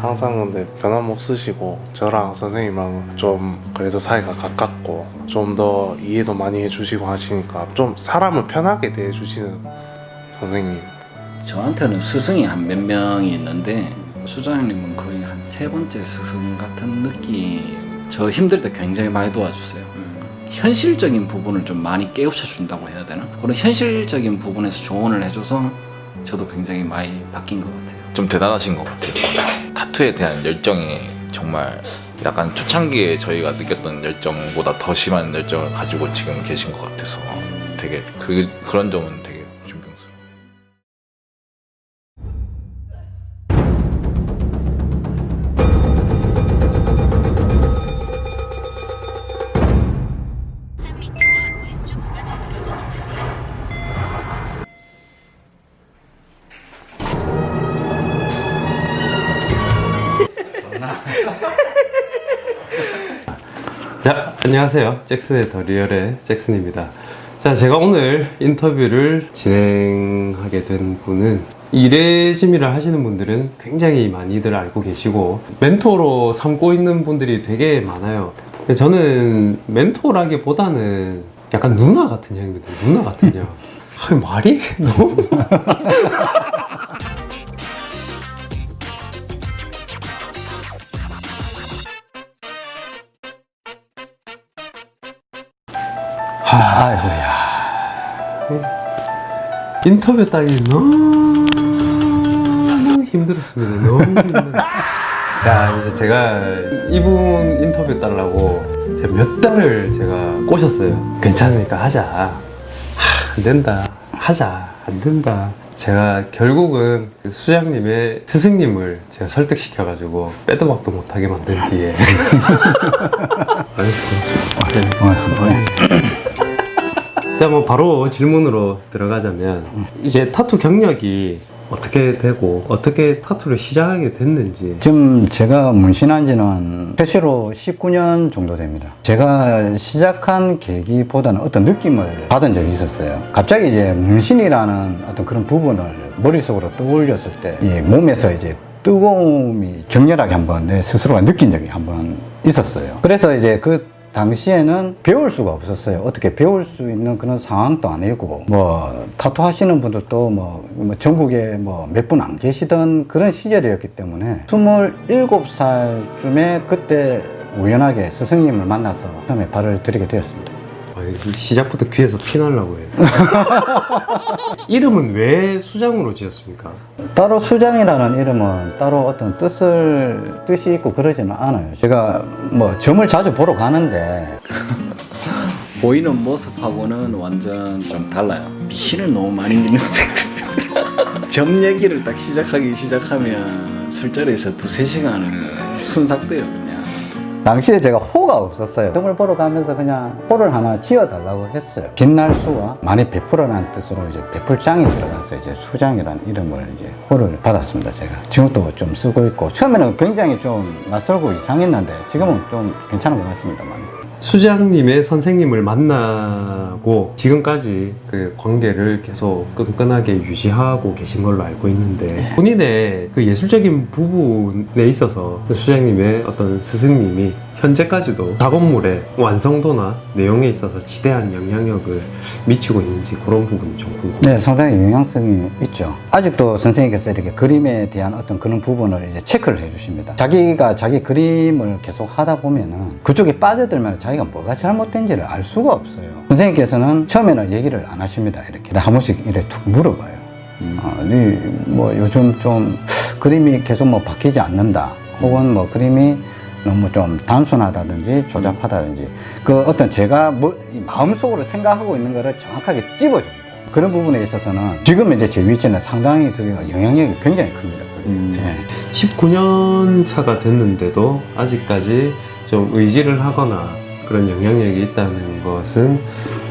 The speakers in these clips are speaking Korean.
항상 근데 변함없으시고 저랑 선생님이랑 좀 그래도 사이가 가깝고 좀 더 이해도 많이 해주시고 하시니까 좀 사람을 편하게 대해주시는 선생님. 저한테는 스승이 한 몇 명이 있는데 수장님은 거의 한 세 번째 스승 같은 느낌. 저 힘들 때 굉장히 많이 도와주세요. 현실적인 부분을 좀 많이 깨우쳐 준다고 해야 되나? 그런 현실적인 부분에서 조언을 해줘서 저도 굉장히 많이 바뀐 것 같아요. 좀 대단하신 것 같아요. 타투에 대한 열정이 정말 약간 초창기에 저희가 느꼈던 열정보다 더 심한 열정을 가지고 지금 계신 것 같아서 되게 그런 점은 되게 존경스러워요. 왼쪽 구간차도로 진입하세요. 자, 안녕하세요. 잭슨의 더 리얼의 잭슨입니다. 자, 제가 오늘 인터뷰를 진행하게 된 분은 이레짐이를 하시는 분들은 굉장히 많이들 알고 계시고 멘토로 삼고 있는 분들이 되게 많아요. 저는 멘토라기보다는 약간 누나 같은 형입니다. 누나 같은 형. 아, 말이 너무 아이고야. 인터뷰 따기 너무 힘들었습니다. 너무 힘들어요. 야, 이제 제가 이분 인터뷰 따려고 제가 몇 달을 제가 꼬셨어요. 괜찮으니까 하자. 안 된다. 하자. 안 된다. 제가 결국은 그 수장님의 스승님을 제가 설득시켜가지고 빼도 박도 못하게 만든 뒤에 고맙습니다. 자, 뭐 바로 질문으로 들어가자면 이제 타투 경력이 어떻게 되고 어떻게 타투를 시작하게 됐는지. 지금 제가 문신한 지는 최초로 19년 정도 됩니다. 제가 시작한 계기보다는 어떤 느낌을 받은 적이 있었어요. 갑자기 이제 문신이라는 어떤 그런 부분을 머릿속으로 떠올렸을 때 이 몸에서 이제 뜨거움이 격렬하게 한번 내 스스로가 느낀 적이 한번 있었어요. 그래서 이제 그 당시에는 배울 수가 없었어요. 어떻게 배울 수 있는 그런 상황도 아니고, 뭐, 타투 하시는 분들도 뭐 전국에 뭐 몇 분 안 계시던 그런 시절이었기 때문에 27살쯤에 그때 우연하게 스승님을 만나서 처음에 발을 들이게 되었습니다. 시작부터 귀에서 피날라고 해요. 이름은 왜 수장으로 지었습니까? 따로 수장이라는 이름은 따로 어떤 뜻이 있고 그러지는 않아요. 제가 뭐 점을 자주 보러 가는데 보이는 모습하고는 완전 좀 달라요. 미신을 너무 많이 믿는데 점 얘기를 딱 시작하면 술자리에서 2-3시간은 순삭돼요 그냥. 당시에 제가 호가 없었어요. 점을 보러 가면서 그냥 호를 하나 지어달라고 했어요. 빛날 수와 많이 베풀어라는 뜻으로 이제 베풀장이 들어가서 이제 수장이라는 이름을 이제 호를 받았습니다. 제가 지금도 좀 쓰고 있고 처음에는 굉장히 좀 낯설고 이상했는데 지금은 좀 괜찮은 것 같습니다. 많이. 수장님의 선생님을 만나고 지금까지 그 관계를 계속 끈끈하게 유지하고 계신 걸로 알고 있는데 본인의 그 예술적인 부분에 있어서 그 수장님의 어떤 스승님이 현재까지도 작업물의 완성도나 내용에 있어서 지대한 영향력을 미치고 있는지 그런 부분이 좀 궁금해요. 네, 상당히 영향성이 있죠. 아직도 선생님께서 이렇게 그림에 대한 어떤 그런 부분을 이제 체크를 해주십니다. 자기가 자기 그림을 계속 하다 보면은 그쪽에 빠져들면 자기가 뭐가 잘못된지를 알 수가 없어요. 선생님께서는 처음에는 얘기를 안 하십니다. 이렇게 한 번씩 이렇게 툭 물어봐요. 뭐 요즘 좀 그림이 계속 뭐 바뀌지 않는다. 혹은 뭐 그림이 너무 좀 단순하다든지 조잡하다든지 그 어떤 제가 뭐 마음속으로 생각하고 있는 거를 정확하게 찝어줍니다. 그런 부분에 있어서는 지금 이제 제 위치는 상당히 그게 영향력이 굉장히 큽니다. 네. 19년 차가 됐는데도 아직까지 좀 의지를 하거나 그런 영향력이 있다는 것은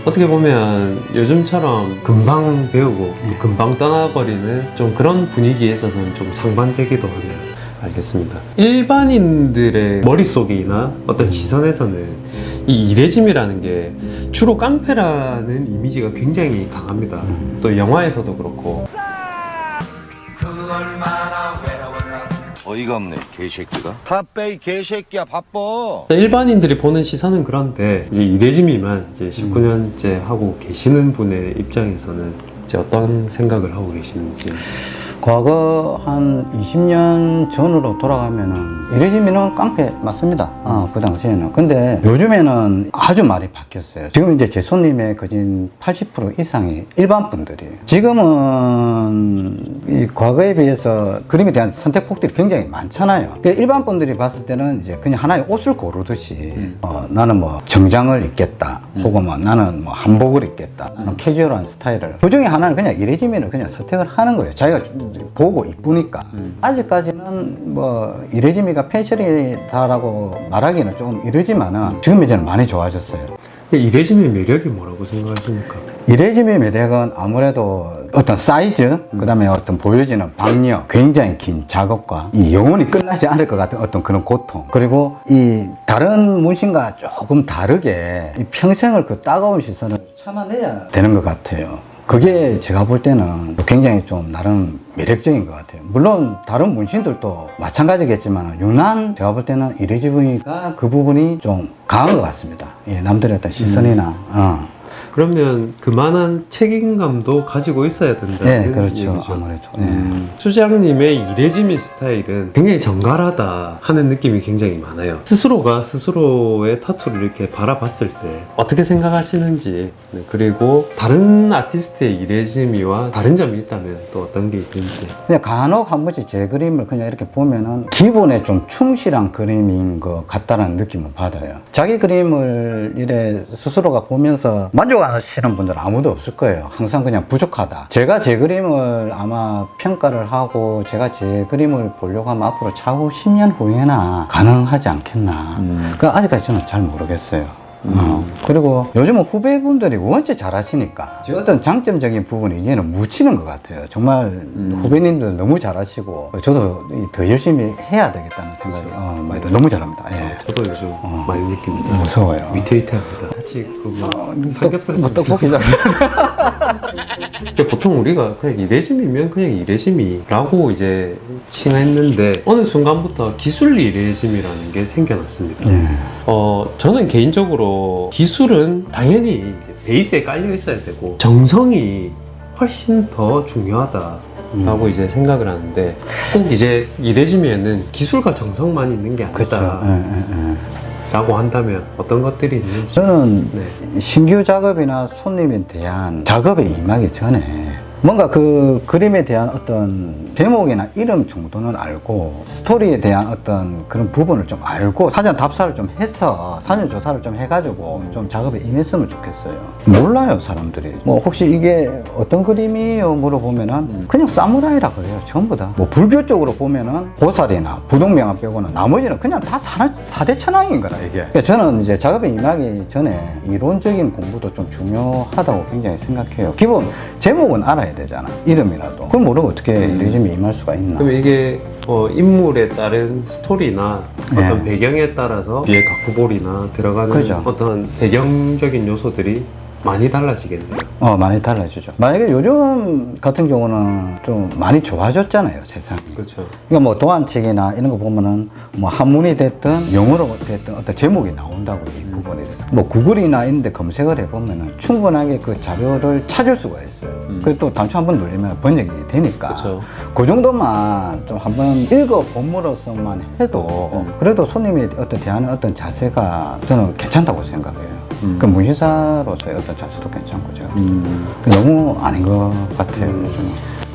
어떻게 보면 요즘처럼 금방 배우고 금방 떠나버리는 좀 그런 분위기에 있어서는 좀 상반되기도 하네요. 알겠습니다. 일반인들의 머릿속이나 어떤 시선에서는 이 이레짐이라는 게 주로 깡패라는 이미지가 굉장히 강합니다. 또 영화에서도 그렇고 어이가 없네 개새끼가. 바빠 이 개새끼야 바빠. 일반인들이 보는 시선은 그런데 이제 이레지미만 이제 19년째 하고 계시는 분의 입장에서는 이제 어떤 생각을 하고 계시는지. 과거 한 20년 전으로 돌아가면은 이레지미는 깡패 맞습니다. 그 당시에는. 근데 요즘에는 아주 많이 바뀌었어요. 지금 이제 제 손님의 거진 80% 이상이 일반 분들이에요. 지금은 이 과거에 비해서 그림에 대한 선택폭들이 굉장히 많잖아요. 그러니까 일반 분들이 봤을 때는 이제 그냥 하나의 옷을 고르듯이 나는 뭐 정장을 입겠다. 혹은 뭐 나는 뭐 한복을 입겠다. 나는 캐주얼한 스타일을. 그 중에 하나는 그냥 이레지미를 그냥 선택을 하는 거예요. 자기가 보고 이쁘니까. 아직까지는 뭐 이레지미가 패션이다라고 말하기는 조금 이르지만은 지금 이제는 많이 좋아졌어요. 이레지미의 매력이 뭐라고 생각하십니까? 이레지미의 매력은 아무래도 어떤 사이즈, 그 다음에 어떤 보여지는 박력, 굉장히 긴 작업과 이 영원히 끝나지 않을 것 같은 어떤 그런 고통, 그리고 이 다른 문신과 조금 다르게 이 평생을 그 따가운 시선을 참아내야 되는 것 같아요. 그게 제가 볼 때는 굉장히 좀 나름 매력적인 것 같아요. 물론 다른 문신들도 마찬가지겠지만 유난 제가 볼 때는 이레지미가 그 부분이 좀 강한 것 같습니다. 예, 남들의 어떤 시선이나 그러면 그만한 책임감도 가지고 있어야 된다는 네, 그렇죠. 얘기죠. 아무래도. 수장님의 이레지미 스타일은 굉장히 정갈하다 하는 느낌이 굉장히 많아요. 스스로가 스스로의 타투를 이렇게 바라봤을 때 어떻게 생각하시는지, 네, 그리고 다른 아티스트의 이레지미와 다른 점이 있다면 또 어떤 게 있는지. 그냥 간혹 한 번씩 제 그림을 그냥 이렇게 보면은 기본에 좀 충실한 그림인 것 같다는 느낌을 받아요. 자기 그림을 이래 스스로가 보면서 만족하시는 분들은 아무도 없을 거예요. 항상 그냥 부족하다. 제가 제 그림을 아마 평가를 하고 제가 제 그림을 보려고 하면 앞으로 차후 10년 후에나 가능하지 않겠나. 그러니까 아직까지 저는 잘 모르겠어요. 그리고 요즘은 후배분들이 원체 잘하시니까 어떤 장점적인 부분이 이제는 묻히는 것 같아요. 정말 후배님들 너무 잘하시고 저도 더 열심히 해야 되겠다는 생각이 많이 들어요. 너무 잘합니다. 예. 저도 요즘 많이 느낍니다. 무서워요. 위태위태합니다. 같이 삼겹살 뭐 떡볶이 장 보통 우리가 그냥 이레지미면 그냥 이레지미라고 이제 칭했는데 어느 순간부터 기술 이레지미라는 게 생겨났습니다. 예. 저는 개인적으로 기술은 당연히 이제 베이스에 깔려 있어야 되고 정성이 훨씬 더 중요하다라고 이제 생각을 하는데 꼭 이제 이레지미에는 기술과 정성만 있는 게 그렇죠. 아니다. 라고 한다면 어떤 것들이 있는지. 저는 네. 신규 작업이나 손님에 대한 작업에 임하기 전에 뭔가 그 그림에 대한 어떤 제목이나 이름 정도는 알고 스토리에 대한 어떤 그런 부분을 좀 알고 사전 답사를 좀 해서 사전 조사를 좀 해가지고 좀 작업에 임했으면 좋겠어요. 몰라요 사람들이. 뭐 혹시 이게 어떤 그림이에요 물어보면은 그냥 사무라이라 그래요. 전부 다. 뭐 불교 쪽으로 보면은 보살이나 부동명화 빼고는 나머지는 그냥 다 사대천왕인 거라 이게. 그러니까 저는 이제 작업에 임하기 전에 이론적인 공부도 좀 중요하다고 굉장히 생각해요. 기본 제목은 알아야 되잖아. 이름이라도. 그걸 모르고 어떻게 이레지미에 임할 수가 있나. 그럼 이게 인물에 따른 스토리나 어떤 배경에 따라서 뒤에 가쿠볼이나 들어가는 그죠. 어떤 배경적인 요소들이 많이 달라지겠네요. 많이 달라지죠. 만약에 요즘 같은 경우는 좀 많이 좋아졌잖아요, 세상이. 그렇죠. 그러니까 뭐 도안책이나 이런 거 보면은 뭐 한문이 됐든 영어로 됐든 어떤 제목이 나온다고 이 부분에 대해서. 뭐 구글이나 이런 데 검색을 해보면은 충분하게 그 자료를 찾을 수가 있어요. 그게 또 단추 한번 눌리면 번역이 되니까. 그렇죠. 그 정도만 좀 한번 읽어봄으로써만 해도 그래도 손님이 어떤 대하는 어떤 자세가 저는 괜찮다고 생각해요. 그 문신사로서의 어떤 자세도 괜찮고 제가 너무 아닌 것 같아요. 요즘.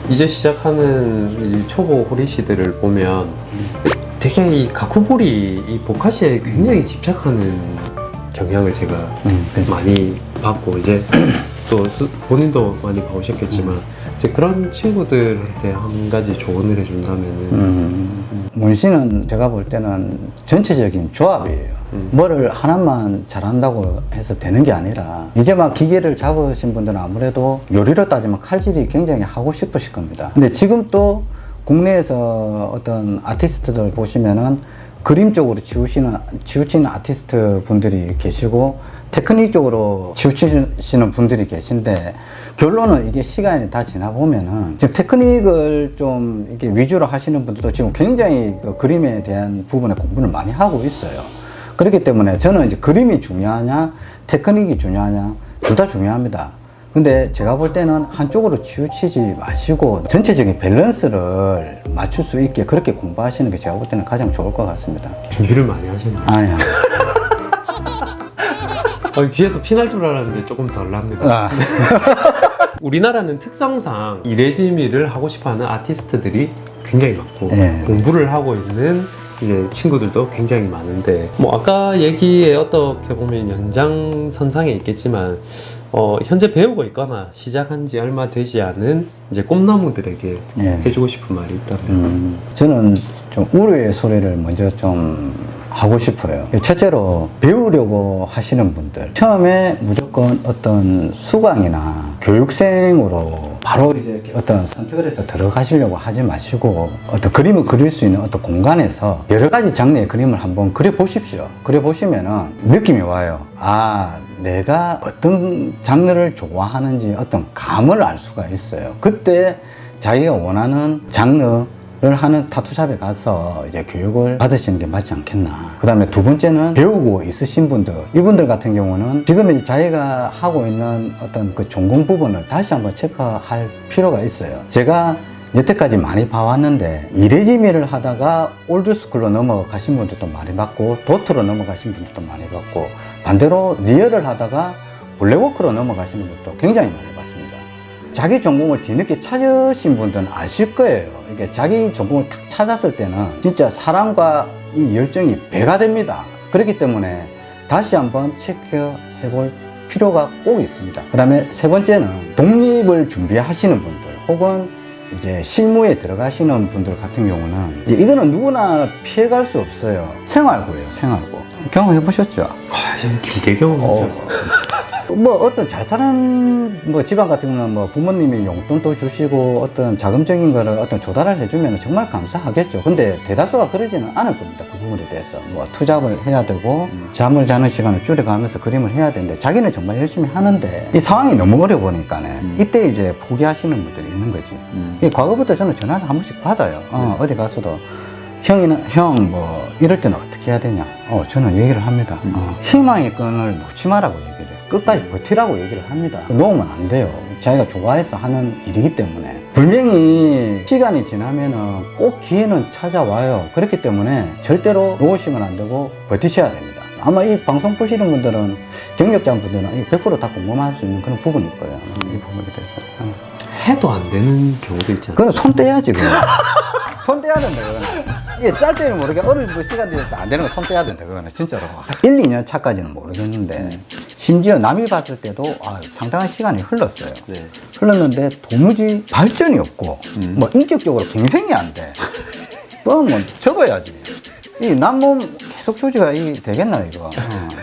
이제 시작하는 이 초보 호리시들을 보면 되게 이 가쿠볼이 이 보카시에 굉장히 집착하는 경향을 제가 많이 받고 이제 또 본인도 많이 봐오셨겠지만 이제 그런 친구들한테 한 가지 조언을 해준다면은 문신은 제가 볼 때는 전체적인 조합이에요. 뭐를 하나만 잘한다고 해서 되는 게 아니라 이제 막 기계를 잡으신 분들은 아무래도 요리로 따지면 칼질이 굉장히 하고 싶으실 겁니다. 근데 지금 또 국내에서 어떤 아티스트들 보시면은 그림 쪽으로 치우치는 아티스트 분들이 계시고 테크닉 쪽으로 치우치시는 분들이 계신데 결론은 이게 시간이 다 지나 보면은 지금 테크닉을 좀 이렇게 위주로 하시는 분들도 지금 굉장히 그 그림에 대한 부분에 공부를 많이 하고 있어요. 그렇기 때문에 저는 이제 그림이 중요하냐, 테크닉이 중요하냐, 둘 다 중요합니다. 근데 제가 볼 때는 한쪽으로 치우치지 마시고 전체적인 밸런스를 맞출 수 있게 그렇게 공부하시는 게 제가 볼 때는 가장 좋을 것 같습니다. 준비를 많이 하셨네요. 아니요. 귀에서 피날 줄 알았는데 조금 덜 납니다. 아. 우리나라는 특성상 이레지미를 하고 싶어하는 아티스트들이 굉장히 많고 네. 공부를 하고 있는 이제 친구들도 굉장히 많은데 뭐 아까 얘기에 어떻게 보면 연장선상에 있겠지만 현재 배우고 있거나 시작한 지 얼마 되지 않은 이제 꿈나무들에게 네. 해주고 싶은 말이 있다면 저는 좀 우려의 소리를 먼저 좀 하고 싶어요. 첫째로 배우려고 하시는 분들 처음에 무조건 어떤 수강이나 교육생으로 바로 이제 어떤 선택을 해서 들어가시려고 하지 마시고 어떤 그림을 그릴 수 있는 어떤 공간에서 여러 가지 장르의 그림을 한번 그려 보십시오. 그려 보시면은 느낌이 와요. 아, 내가 어떤 장르를 좋아하는지 어떤 감을 알 수가 있어요. 그때 자기가 원하는 장르 를 하는 타투샵에 가서 이제 교육을 받으시는 게 맞지 않겠나. 그 다음에 두 번째는 배우고 있으신 분들, 이분들 같은 경우는 지금 이제 자기가 하고 있는 어떤 그 전공 부분을 다시 한번 체크할 필요가 있어요. 제가 여태까지 많이 봐왔는데 이레지미를 하다가 올드스쿨로 넘어가신 분들도 많이 봤고 도트로 넘어가신 분들도 많이 봤고 반대로 리얼을 하다가 블랙워크로 넘어가시는 분도 굉장히 많이 봤습니다. 자기 전공을 뒤늦게 찾으신 분들은 아실 거예요. 이게 자기 전공을 탁 찾았을 때는 진짜 사랑과 이 열정이 배가 됩니다. 그렇기 때문에 다시 한번 체크해 볼 필요가 꼭 있습니다. 그 다음에 세 번째는 독립을 준비하시는 분들 혹은 이제 실무에 들어가시는 분들 같은 경우는 이제 이거는 누구나 피해갈 수 없어요. 생활고예요, 생활고. 경험해 보셨죠? 좀 길게 경험했죠. 뭐 어떤 잘 사는 뭐 집안 같은 경우는 뭐 부모님이 용돈도 주시고 어떤 자금적인 거를 어떤 조달을 해주면 정말 감사하겠죠. 근데 대다수가 그러지는 않을 겁니다. 그 부분에 대해서 뭐 투잡을 해야 되고 잠을 자는 시간을 줄여가면서 그림을 해야 되는데 자기는 정말 열심히 하는데 이 상황이 너무 어려우니까는 이때 이제 포기하시는 분들이 있는 거지. 이 과거부터 저는 전화를 한 번씩 받아요. 어디 가서도 형 뭐 이럴 때는 어떻게 해야 되냐. 저는 얘기를 합니다. 희망의 끈을 놓지 마라고 얘기를 해요. 끝까지 버티라고 얘기를 합니다. 놓으면 안 돼요. 자기가 좋아해서 하는 일이기 때문에. 분명히 시간이 지나면은 꼭 기회는 찾아와요. 그렇기 때문에 절대로 놓으시면 안 되고 버티셔야 됩니다. 아마 이 방송 보시는 분들은 경력자분들은 100% 다 공감할 수 있는 그런 부분일 거예요. 이 부분에 대해서. 해도 안 되는 경우도 있지 않습니까? 그건 손 떼야지, 그건. 손 떼야 된다, 그거는. 이게 짤 때는 모르게 어느 시간 되면 안 되는 거 손 떼야 된다, 그거는. 진짜로. 1, 2년 차까지는 모르겠는데, 심지어 남이 봤을 때도 상당한 시간이 흘렀어요. 네. 흘렀는데 도무지 발전이 없고, 뭐 인격적으로 갱생이 안 돼. 그럼 뭐 접어야지. 이 남몸 계속 조지가 되겠나, 이거.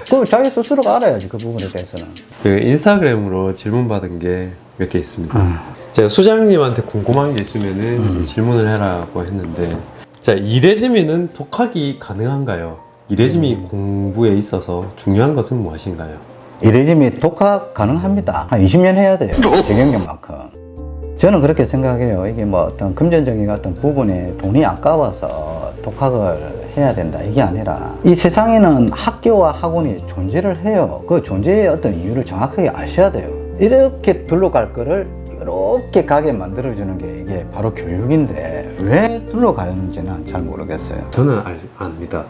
그 자기 스스로가 알아야지, 그 부분에 대해서는. 그 인스타그램으로 질문 받은 게 몇 개 있습니다. 제가 수장님한테 궁금한 게 있으면은 질문을 해라고 했는데, 자, 이레지미는 독학이 가능한가요? 이레지미 공부에 있어서 중요한 것은 무엇인가요? 이레지미 독학 가능합니다. 한 20년 해야 돼요. 제 경력만큼. 저는 그렇게 생각해요. 이게 뭐 어떤 금전적인 어떤 부분에 돈이 아까워서 독학을 해야 된다. 이게 아니라 이 세상에는 학교와 학원이 존재를 해요. 그 존재의 어떤 이유를 정확하게 아셔야 돼요. 이렇게 둘러갈 거를 이렇게 가게 만들어주는 게 이게 바로 교육인데 왜 둘러가는지는 잘 모르겠어요. 저는 압니다.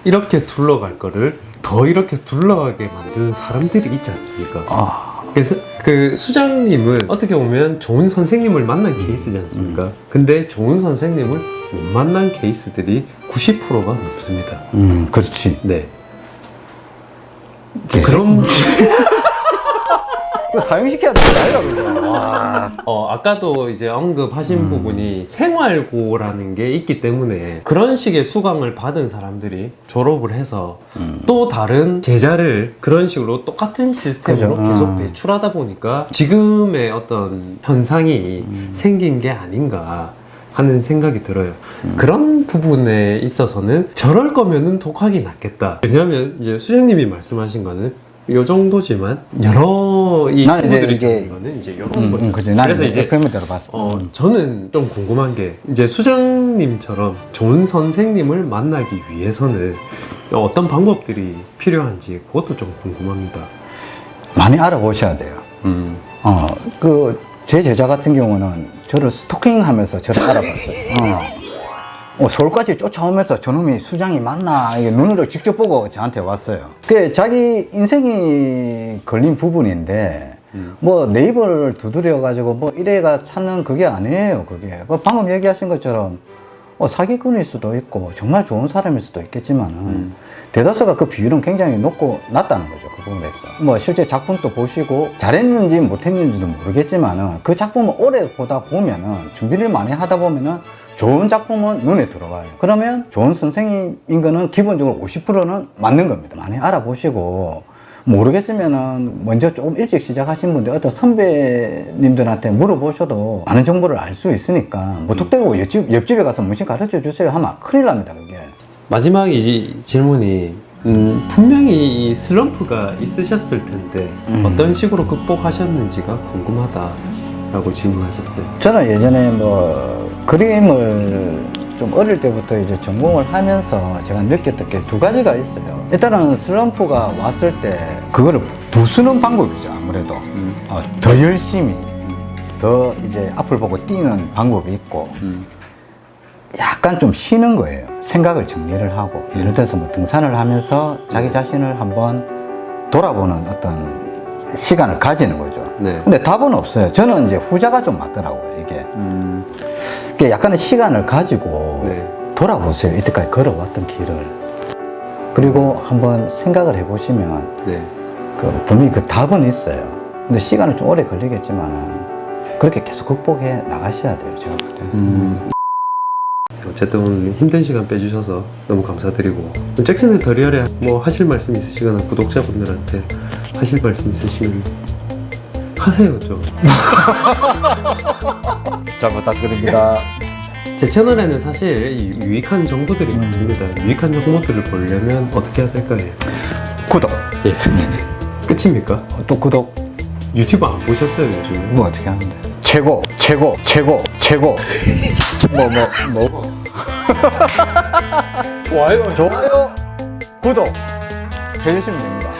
이렇게 둘러갈 거를 더 이렇게 둘러가게 만드는 사람들이 있지 않습니까? 그래서 그 수장님은 어떻게 보면 좋은 선생님을 만난 케이스지 않습니까? 근데 좋은 선생님을 못 만난 케이스들이 90%가 넘습니다. 그렇지. 네. 그럼 사용시켜야 되는 거 아니라 그거. 아까도 이제 언급하신 부분이 생활고라는 게 있기 때문에 그런 식의 수강을 받은 사람들이 졸업을 해서 또 다른 제자를 그런 식으로 똑같은 시스템으로 그죠. 계속 배출하다 보니까 지금의 어떤 현상이 생긴 게 아닌가 하는 생각이 들어요. 그런 부분에 있어서는 저럴 거면은 독학이 낫겠다. 왜냐하면 이제 수장님이 말씀하신 거는 요 정도지만 여러 이 난 이제 친구들이 이게- 주는 거는 이제 이런 거죠. 그죠. 나는 그래서 이제 FM을 들어봤어. 저는 좀 궁금한 게 이제 수장님처럼 좋은 선생님을 만나기 위해서는 어떤 방법들이 필요한지 그것도 좀 궁금합니다. 많이 알아보셔야 돼요. 제 제자 같은 경우는 저를 스토킹 하면서 저를 알아봤어요. 서울까지 쫓아오면서 저놈이 수장이 맞나, 이게 눈으로 직접 보고 저한테 왔어요. 그 자기 인생이 걸린 부분인데, 뭐 네이버를 두드려가지고 뭐 이래가 찾는 그게 아니에요, 그게. 방금 얘기하신 것처럼, 사기꾼일 수도 있고, 정말 좋은 사람일 수도 있겠지만은, 대다수가 그 비율은 굉장히 낮다는 거죠, 그 부분에서. 뭐 실제 작품도 보시고, 잘했는지 못했는지도 모르겠지만은, 그 작품을 오래 보다 보면은, 준비를 많이 하다 보면은, 좋은 작품은 눈에 들어와요. 그러면 좋은 선생님인 거는 기본적으로 50%는 맞는 겁니다. 많이 알아보시고, 모르겠으면은 먼저 조금 일찍 시작하신 분들, 어떤 선배님들한테 물어보셔도 많은 정보를 알 수 있으니까, 무턱대고 옆집에 가서 문신 가르쳐 주세요 하면 큰일 납니다, 그게. 마지막 이 질문이 분명히 이 슬럼프가 있으셨을 텐데 어떤 식으로 극복하셨는지가 궁금하다라고 질문하셨어요. 저는 예전에 뭐 그림을 좀 어릴 때부터 이제 전공을 하면서 제가 느꼈던 게 두 가지가 있어요. 일단은 슬럼프가 왔을 때 그거를 부수는 방법이죠, 아무래도. 더 열심히, 더 이제 앞을 보고 뛰는 방법이 있고, 약간 좀 쉬는 거예요. 생각을 정리를 하고. 예를 들어서 뭐 등산을 하면서 자기 자신을 한번 돌아보는 어떤 시간을 가지는 거죠. 네. 근데 답은 없어요. 저는 이제 후자가 좀 맞더라고요, 이게. 이게 약간의 시간을 가지고 네. 돌아보세요. 이때까지 걸어왔던 길을. 그리고 한번 생각을 해보시면 네. 분명히 그 답은 있어요. 근데 시간은 좀 오래 걸리겠지만 그렇게 계속 극복해 나가셔야 돼요, 제가 볼 때. 어쨌든 오늘 힘든 시간 빼주셔서 너무 감사드리고 잭슨의 더리얼에 뭐 하실 말씀 있으시거나 구독자분들한테 하실 말씀 있으시면 하세요 좀. 잘 부탁드립니다. 제 채널에는 사실 이 유익한 정보들이 많습니다. 유익한 정보들을 보려면 어떻게 해야 될까요? 구독. 예. 끝입니까? 또 구독. 유튜브 안 보셨어요 요즘에? 뭐 어떻게 하는데? 최고. 뭐. 좋아요. 좋아요. 구독. 해주시면 됩니다.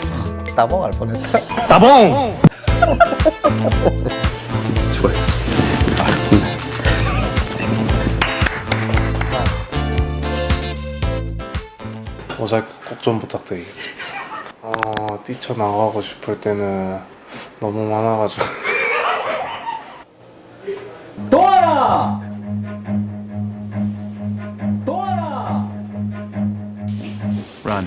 따봉할 뻔했어. 수고하셨습니다. 모자이크 꼭 좀 부탁드리겠습니다. 뛰쳐나가고 싶을 때는 너무 많아가지고 동아라! Run.